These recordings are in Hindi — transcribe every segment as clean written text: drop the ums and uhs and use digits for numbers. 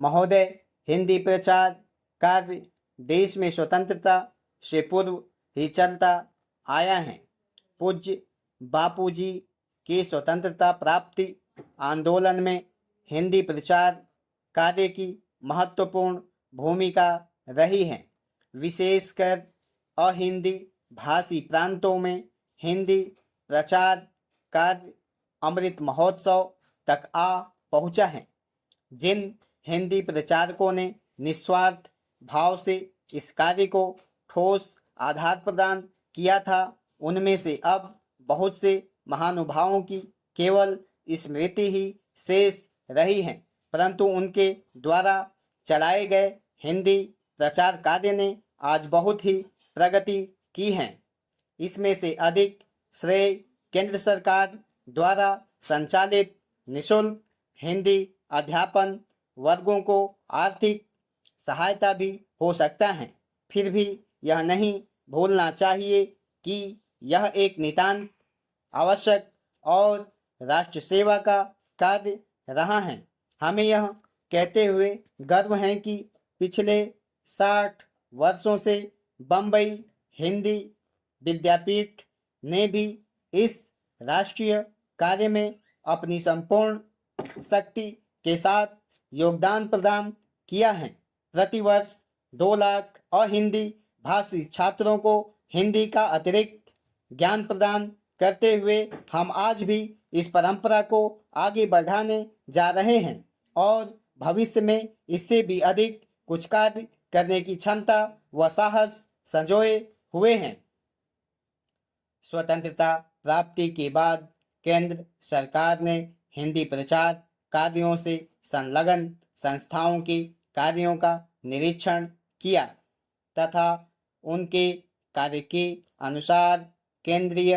महोदय, हिंदी प्रचार कार्य देश में स्वतंत्रता से पूर्व ही चलता आया है। पूज्य बापूजी के स्वतंत्रता प्राप्ति आंदोलन में हिंदी प्रचार कार्य की महत्वपूर्ण भूमिका रही है। विशेषकर अहिंदी भाषी प्रांतों में हिंदी प्रचार कार्य अमृत महोत्सव तक आ पहुंचा है। जिन हिंदी प्रचारकों ने निस्वार्थ भाव से इस कार्य को ठोस आधार प्रदान किया था, उनमें से अब बहुत से महानुभावों की केवल स्मृति ही शेष रही है, परंतु उनके द्वारा चलाए गए हिंदी प्रचार कार्य ने आज बहुत ही प्रगति की है। इसमें से अधिक श्रेय केंद्र सरकार द्वारा संचालित निःशुल्क हिंदी अध्यापन वर्गों को आर्थिक सहायता भी हो सकता है। फिर भी यह नहीं भूलना चाहिए कि यह एक नितांत आवश्यक और राष्ट्र सेवा का कार्य रहा है। हमें यह कहते हुए गर्व है कि पिछले 60 वर्षों से बम्बई हिंदी विद्यापीठ ने भी इस राष्ट्रीय कार्य में अपनी संपूर्ण शक्ति के साथ योगदान प्रदान किया है। प्रतिवर्ष 2 लाख अहिंदी भाषी छात्रों को हिंदी का अतिरिक्त ज्ञान प्रदान करते हुए हम आज भी इस परंपरा को आगे बढ़ाने जा रहे हैं और भविष्य में इससे भी अधिक कुछ कार्य करने की क्षमता व साहस संजोए हुए हैं। स्वतंत्रता प्राप्ति के बाद केंद्र सरकार ने हिंदी प्रचार कार्यों से संलग्न संस्थाओं के कार्यों का निरीक्षण किया तथा उनके कार्य के अनुसार केंद्रीय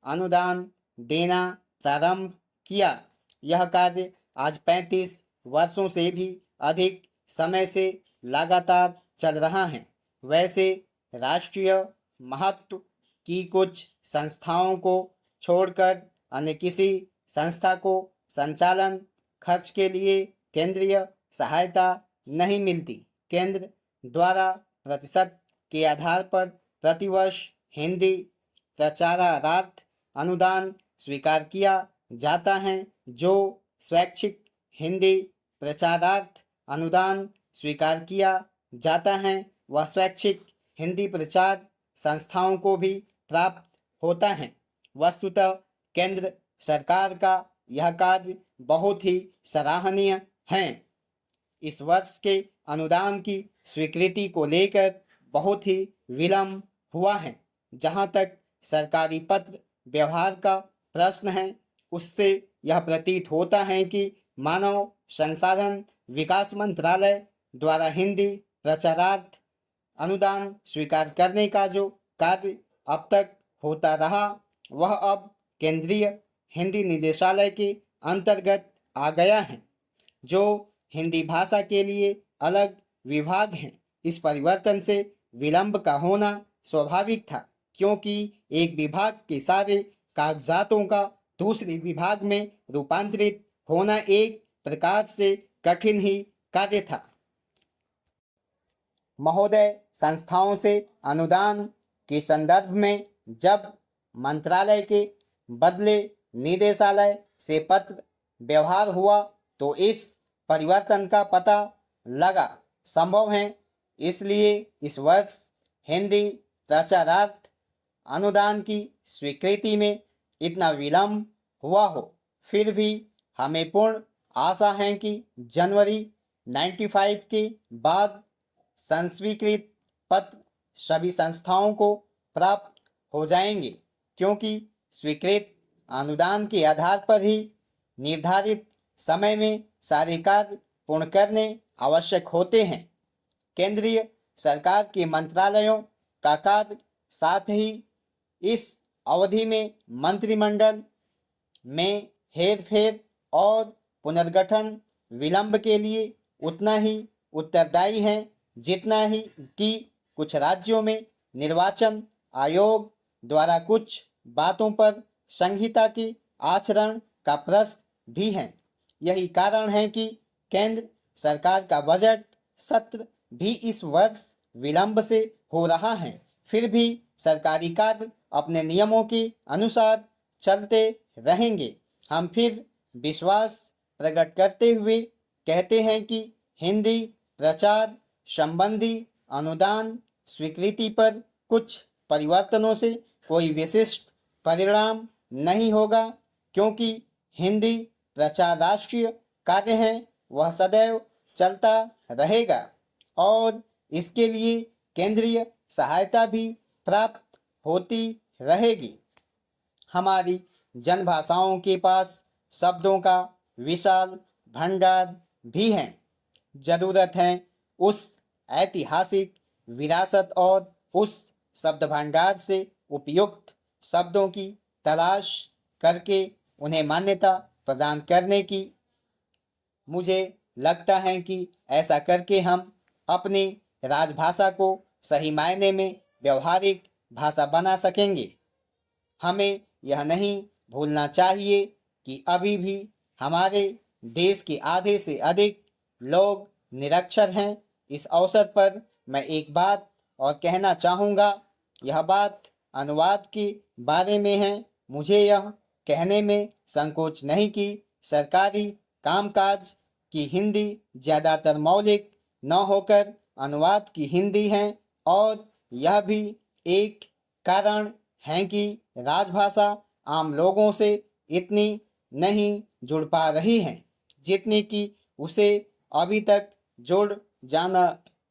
अनुदान देना प्रारंभ किया। यह कार्य आज 35 वर्षों से भी अधिक समय से लगातार चल रहा है। वैसे राष्ट्रीय महत्व की कुछ संस्थाओं को छोड़कर अन्य किसी संस्था को संचालन खर्च के लिए केंद्रीय सहायता नहीं मिलती। केंद्र द्वारा प्रतिशत के आधार पर प्रतिवर्ष हिंदी प्रचारार्थ अनुदान स्वीकार किया जाता है। जो स्वैच्छिक हिंदी प्रचारार्थ अनुदान स्वीकार किया जाता है वह स्वैच्छिक हिंदी प्रचार संस्थाओं को भी प्राप्त होता है। वस्तुतः केंद्र सरकार का यह कार्य बहुत ही सराहनीय है। इस वर्ष के अनुदान की स्वीकृति को लेकर बहुत ही विलंब हुआ है। जहां तक सरकारी पत्र व्यवहार का प्रश्न है, उससे यह प्रतीत होता है कि मानव संसाधन विकास मंत्रालय द्वारा हिंदी प्रचारार्थ अनुदान स्वीकार करने का जो कार्य अब तक होता रहा, वह अब केंद्रीय हिंदी निदेशालय के अंतर्गत आ गया है, जो हिंदी भाषा के लिए अलग विभाग है। इस परिवर्तन से विलंब का होना स्वाभाविक था, क्योंकि एक विभाग के सारे कागजातों का दूसरे विभाग में रूपांतरित होना एक प्रकार से कठिन ही कार्य था। महोदय, संस्थाओं से अनुदान के संदर्भ में जब मंत्रालय के बदले निदेशालय से पत्र व्यवहार हुआ तो इस परिवर्तन का पता लगा संभव है। इसलिए इस वर्ष हिंदी प्रचारार्थ अनुदान की स्वीकृति में इतना विलंब हुआ हो। फिर भी हमें पूर्ण आशा है कि जनवरी 95 के बाद संस्वीकृत पत्र सभी संस्थाओं को प्राप्त हो जाएंगे, क्योंकि स्वीकृत अनुदान के आधार पर ही निर्धारित समय में सारे कार्य पूर्ण करने आवश्यक होते हैं। केंद्रीय सरकार के मंत्रालयों का कार्य साथ ही इस अवधि में मंत्रिमंडल में हेरफेर और पुनर्गठन विलंब के लिए उतना ही उत्तरदायी है जितना ही कि कुछ राज्यों में निर्वाचन आयोग द्वारा कुछ बातों पर संहिता की आचरण का प्रश्न भी है। यही कारण है कि केंद्र सरकार का बजट सत्र भी इस वर्ष विलंब से हो रहा है, फिर भी सरकारी कार्य अपने नियमों के अनुसार चलते रहेंगे। हम फिर विश्वास प्रकट करते हुए कहते हैं कि हिंदी प्रचार संबंधी अनुदान स्वीकृति पर कुछ परिवर्तनों से कोई विशिष्ट परिणाम नहीं होगा, क्योंकि हिंदी प्रचार राष्ट्रीय कार्य है, वह सदैव चलता रहेगा और इसके लिए केंद्रीय सहायता भी प्राप्त होती रहेगी। हमारी जनभाषाओं के पास शब्दों का विशाल भंडार भी है। जरूरत है उस ऐतिहासिक विरासत और उस शब्द भंडार से उपयुक्त शब्दों की तलाश करके उन्हें मान्यता प्रदान करने की। मुझे लगता है कि ऐसा करके हम अपनी राजभाषा को सही मायने में व्यवहारिक भाषा बना सकेंगे। हमें यह नहीं भूलना चाहिए कि अभी भी हमारे देश के आधे से अधिक लोग निरक्षर हैं। इस अवसर पर मैं एक बात और कहना चाहूँगा। यह बात अनुवाद के बारे में है। मुझे यह कहने में संकोच नहीं कि सरकारी कामकाज की हिंदी ज़्यादातर मौलिक न होकर अनुवाद की हिंदी है, और यह भी एक कारण है कि राजभाषा आम लोगों से इतनी नहीं जुड़ पा रही है जितनी कि उसे अभी तक जुड़ जाना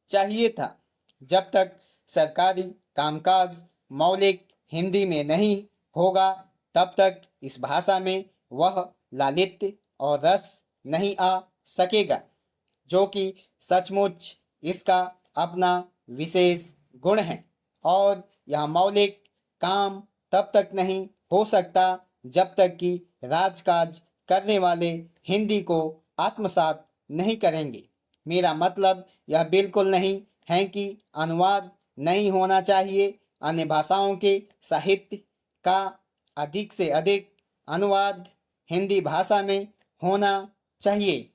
चाहिए था। जब तक सरकारी कामकाज मौलिक हिंदी में नहीं होगा, तब तक इस भाषा में वह लालित्य और रस नहीं आ सकेगा, जो कि सचमुच इसका अपना विशेष गुण है। और यह मौलिक काम तब तक नहीं हो सकता जब तक कि राजकाज करने वाले हिंदी को आत्मसात नहीं करेंगे। मेरा मतलब यह बिल्कुल नहीं है कि अनुवाद नहीं होना चाहिए। अन्य भाषाओं के साहित्य का अधिक से अधिक अनुवाद हिंदी भाषा में होना चाहिए।